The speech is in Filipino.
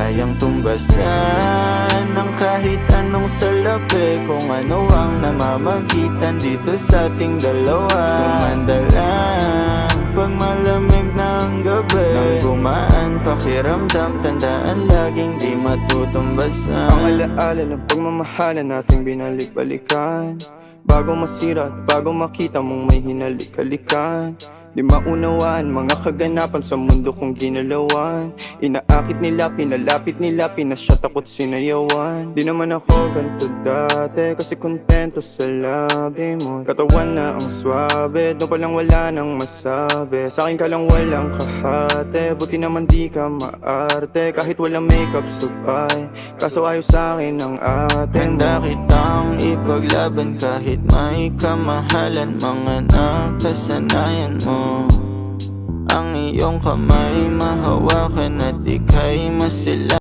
kayang tumbasan ng kahit anong salapi, kung ano ang namamagitan dito sa ating dalawa. Sumanda lang pag malamig na ang gabi, nang gumaan pakiramdam, tandaan laging di matutumbasan. Ang alaala ng pagmamahalan nating binalik-balikan, bago masira at bago makita mong may hinalik-halikan. Di maunawaan mga kaganapan sa mundo kong ginalawan. Inaakit nila, pinalapit nila, pinasyat ako't sinayawan. Di naman ako ganito dati, kasi kontento sa labi mo. Katawan na ang swabe, doon palang wala nang masabi. Sa'kin ka lang walang kahate, buti naman di ka maarte. Kahit walang makeup sabay, kaso ayos sa'kin ang atin. Handa kitang ipaglaban kahit may kamahalan, mga nakasanayan mo. Ang iyong kamay mahawakan at ika'y masila.